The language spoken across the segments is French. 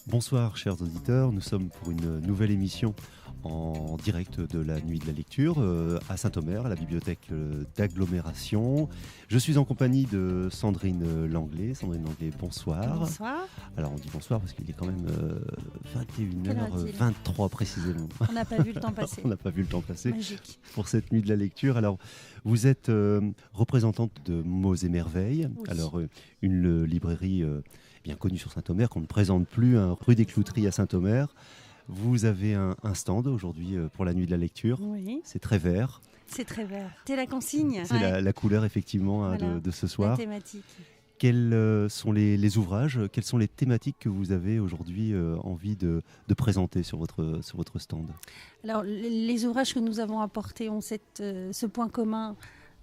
Bonsoir chers auditeurs, nous sommes pour une nouvelle émission en direct de la Nuit de la Lecture à Saint-Omer, à la bibliothèque d'agglomération. Je suis en compagnie de Sandrine Langlais. Sandrine Langlais, bonsoir. Bonsoir. Alors on dit bonsoir parce qu'il est quand même Quelle heure est-il 21h23 précisément. On n'a pas vu le temps passer. On n'a pas vu le temps passer. Magique. Pour cette Nuit de la Lecture. Alors, vous êtes représentante de Mots et Merveilles. Oui. Alors, une librairie bien connue sur Saint-Omer, qu'on ne présente plus, rue des Clouteries à Saint-Omer. Vous avez un stand aujourd'hui pour la Nuit de la Lecture. Oui, C'est très vert. c'est très vert. C'est la consigne. C'est la couleur, effectivement, Voilà. de ce La soir. thématique. Quels sont les ouvrages, quelles sont les thématiques que vous avez aujourd'hui envie de présenter sur votre stand? Alors, les ouvrages que nous avons apportés ont ce point commun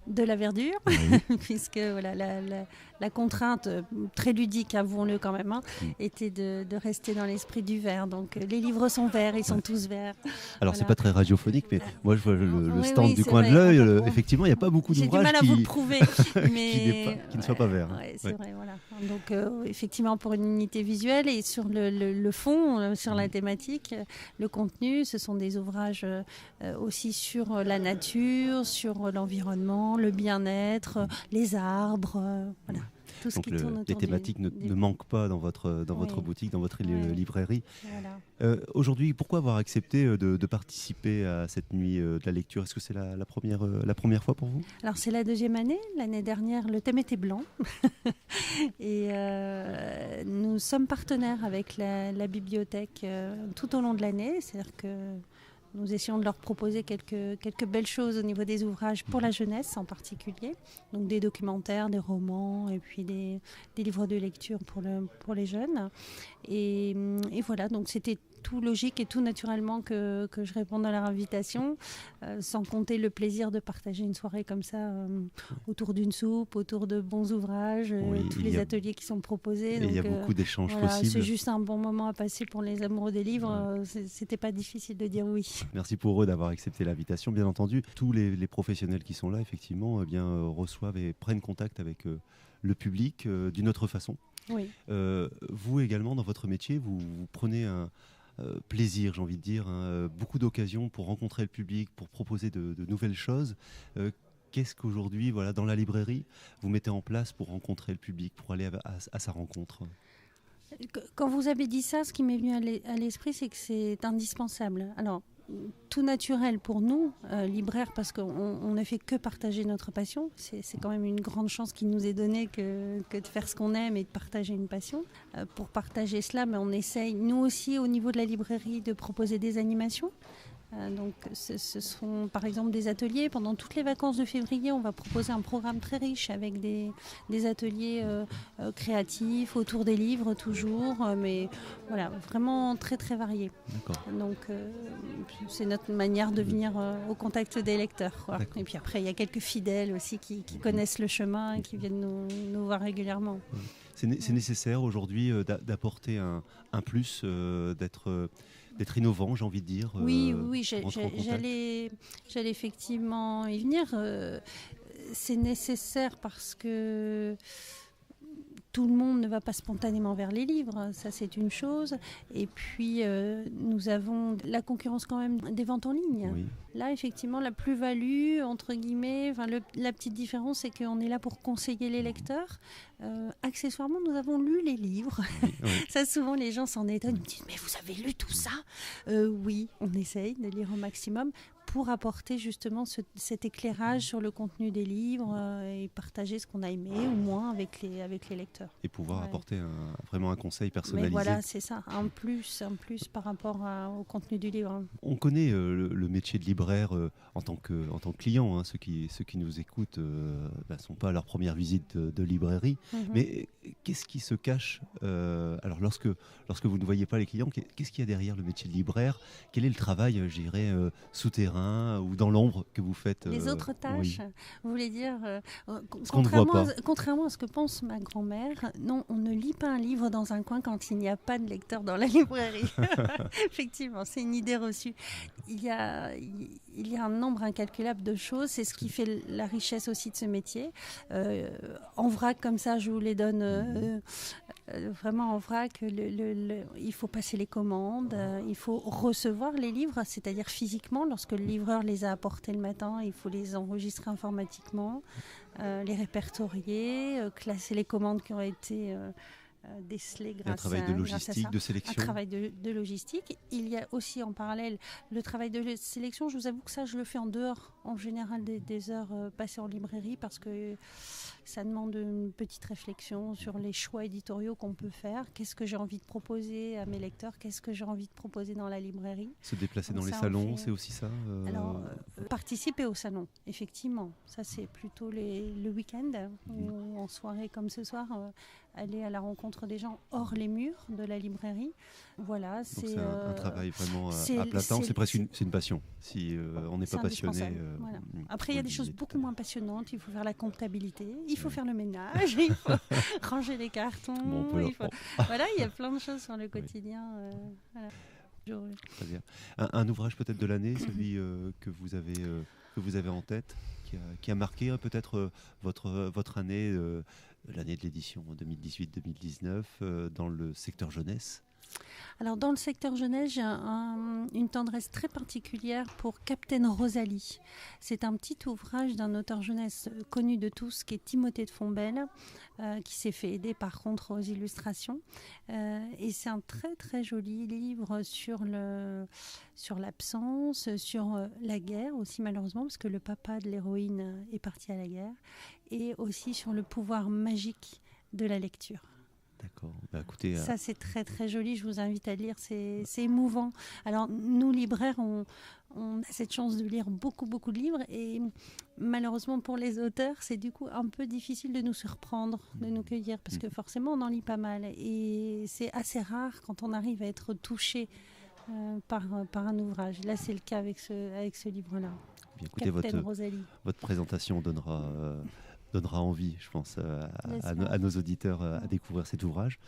de la verdure, Oui. puisque voilà, la contrainte très ludique, avouons-le quand même, était de rester dans l'esprit du vert. Donc les livres sont verts, ils sont tous verts. Alors, c'est Voilà. pas très radiophonique, mais moi, je vois le Oui, stand oui, du c'est coin de vrai. l'œil. Effectivement, il n'y a pas beaucoup J'ai du d'ouvrages mal à vous le prouver, mais qui ne soient pas verts. Ouais, c'est Ouais. vrai, voilà. Donc effectivement pour une unité visuelle et sur le fond, sur la thématique, le contenu, ce sont des ouvrages aussi sur la nature, sur l'environnement, le bien-être, les arbres, voilà. Tout ce Donc qui tourne les autour thématiques ne manquent pas dans votre Oui. boutique, dans votre Ouais. librairie. Voilà. Aujourd'hui, pourquoi avoir accepté de participer à cette nuit de la lecture? Est-ce que c'est la première fois pour vous? Alors c'est la deuxième année. L'année dernière, le thème était blanc. Et nous sommes partenaires avec la bibliothèque tout au long de l'année. C'est-à-dire que nous essayons de leur proposer quelques belles choses au niveau des ouvrages pour la jeunesse en particulier. Donc des documentaires, des romans et puis des livres de lecture pour les jeunes. Et voilà, donc c'était tout logique et tout naturellement que je réponde à leur invitation, sans compter le plaisir de partager une soirée comme ça autour d'une soupe, autour de bons ouvrages, Oui, tous il les y a- ateliers qui sont proposés. Et il y a Donc, beaucoup d'échanges voilà, possibles. c'est juste un bon moment à passer pour les amoureux des livres. C'était pas difficile de dire oui. Merci pour eux d'avoir accepté l'invitation. Bien entendu, tous les professionnels qui sont là, effectivement, reçoivent et prennent contact avec le public d'une autre façon. Oui. Vous également, dans votre métier, vous prenez un plaisir, j'ai envie de dire, beaucoup d'occasions pour rencontrer le public, pour proposer de nouvelles choses. Qu'est-ce qu'aujourd'hui, voilà, dans la librairie, vous mettez en place pour rencontrer le public, pour aller à sa rencontre? Quand vous avez dit ça, ce qui m'est venu à l'esprit, c'est que c'est indispensable. Alors, tout naturel pour nous, libraires, parce qu'on ne fait que partager notre passion. C'est quand même une grande chance qui nous est donnée que de faire ce qu'on aime et de partager une passion. Pour partager cela, on essaye, nous aussi, au niveau de la librairie, de proposer des animations. Donc, ce sont par exemple des ateliers. Pendant toutes les vacances de février, on va proposer un programme très riche avec des ateliers créatifs autour des livres toujours, mais voilà, vraiment très très variés. D'accord. Donc c'est notre manière de venir au contact des lecteurs, quoi. Et puis après, il y a quelques fidèles aussi qui connaissent le chemin et qui viennent nous voir régulièrement. C'est nécessaire aujourd'hui d'apporter un plus, d'être innovant, j'ai envie de dire. Oui, rentrer en contact. j'allais effectivement y venir. C'est nécessaire parce que tout le monde ne va pas spontanément vers les livres, ça c'est une chose. Et puis nous avons la concurrence quand même des ventes en ligne. Oui. Là effectivement la plus-value, entre guillemets, la petite différence c'est qu'on est là pour conseiller les lecteurs. Accessoirement nous avons lu les livres. Oui, oui. Ça souvent les gens s'en étonnent, ils me disent mais vous avez lu tout ça? Oui, on essaye de lire au maximum pour apporter justement cet éclairage sur le contenu des livres et partager ce qu'on a aimé ou moins avec les lecteurs. Et pouvoir Ouais. apporter vraiment un conseil personnalisé. Mais voilà, c'est ça, un plus par rapport au contenu du livre. On connaît le métier de libraire en tant que client. Hein. Ceux qui nous écoutent ne sont pas à leur première visite de librairie. Mais qu'est-ce qui se cache alors lorsque vous ne voyez pas les clients, qu'est-ce qu'il y a derrière le métier de libraire? Quel est le travail, je dirais, souterrain ou dans l'ombre que vous faites? Les autres tâches, Oui. vous voulez dire Ce qu'on ne voit pas. Contrairement à ce que pense ma grand-mère, non, on ne lit pas un livre dans un coin quand il n'y a pas de lecteur dans la librairie. Effectivement, c'est une idée reçue. Il y a un nombre incalculable de choses, c'est ce qui fait la richesse aussi de ce métier. En vrac comme ça, je vous les donne vraiment en vrac, il faut passer les commandes, il faut recevoir les livres, c'est-à-dire physiquement, lorsque le livreur les a apportés le matin, il faut les enregistrer informatiquement, les répertorier, classer les commandes qui ont été décelées grâce à ça. Un travail de logistique, de sélection. Un travail de logistique. Il y a aussi en parallèle le travail de sélection. Je vous avoue que ça, je le fais en dehors, en général, des heures passées en librairie, parce que ça demande une petite réflexion sur les choix éditoriaux qu'on peut faire. Qu'est-ce que j'ai envie de proposer à mes lecteurs? Qu'est-ce que j'ai envie de proposer dans la librairie? Se déplacer dans les salons, c'est aussi ça Alors, participer au salon, effectivement. Ça, c'est plutôt le week-end, ou en soirée comme ce soir, aller à la rencontre des gens hors les murs de la librairie. Voilà, c'est un travail vraiment à plein temps. C'est presque une passion. Si on n'est pas passionné. Voilà. Après, il y a des choses beaucoup moins passionnantes. Il faut faire la comptabilité, il faut faire le ménage, il faut ranger les cartons. Voilà, il y a plein de choses sur le quotidien. Voilà. Très bien. Un ouvrage peut-être de l'année, celui que vous avez en tête, qui a marqué peut-être votre année, l'année de l'édition 2018-2019 dans le secteur jeunesse. Alors, dans le secteur jeunesse, j'ai une tendresse très particulière pour Captain Rosalie. C'est un petit ouvrage d'un auteur jeunesse connu de tous, qui est Timothée de Fontbelle, qui s'est fait aider par contre aux illustrations. Et c'est un très très joli livre sur l'absence, sur la guerre aussi malheureusement, parce que le papa de l'héroïne est parti à la guerre, et aussi sur le pouvoir magique de la lecture. D'accord. Bah, écoutez, ça, c'est très, très joli. Je vous invite à lire. C'est émouvant. Alors, nous, libraires, on a cette chance de lire beaucoup, beaucoup de livres. Et malheureusement, pour les auteurs, c'est du coup un peu difficile de nous surprendre, de nous cueillir. Parce que forcément, on en lit pas mal. Et c'est assez rare quand on arrive à être touché par un ouvrage. Là, c'est le cas avec ce livre-là. Bien, écoutez, votre présentation donnera envie, je pense, à nos auditeurs à découvrir cet ouvrage.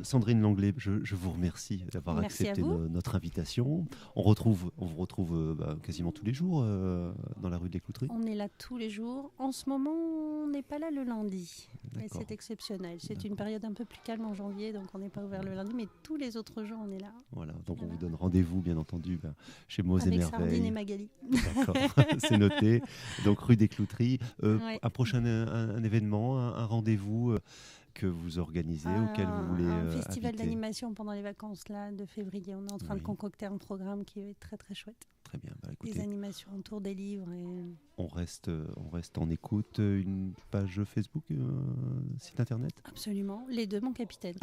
Sandrine Langlais, je vous remercie d'avoir accepté notre invitation. On vous retrouve quasiment tous les jours dans la rue des Clouteries. On est là tous les jours. En ce moment, on n'est pas là le lundi. Mais c'est exceptionnel. C'est une période un peu plus calme en janvier, donc on n'est pas ouvert le lundi, mais tous les autres jours, on est là. Voilà, donc on vous donne rendez-vous, bien entendu, chez Mots et Merveilles. Avec Sardine et Magali. D'accord, c'est noté. Donc rue des Clouteries. Un prochain un événement, un rendez-vous que vous organisez, auquel vous voulez un festival inviter. D'animation pendant les vacances là, de février. On est en train de concocter un programme qui est très très chouette. Très bien. Écoutez, des animations autour des livres. On reste en écoute. Une page Facebook, site internet? Absolument, les deux, mon capitaine.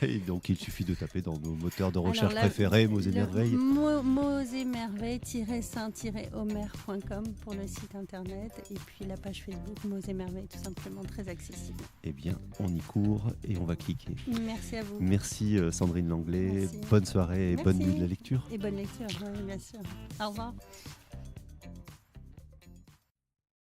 Et donc il suffit de taper dans nos moteurs de recherche préférés, Mots et Merveilles. Mots et Merveilles saint-omer.com pour le site internet. Et puis la page Facebook, Mots et Merveilles, tout simplement, très accessible. Eh bien, on y court et on va cliquer. Merci à vous. Merci Sandrine Langlais. Merci. Bonne soirée et bonne nuit de la lecture. Et bonne lecture, oui, bien sûr. Au revoir.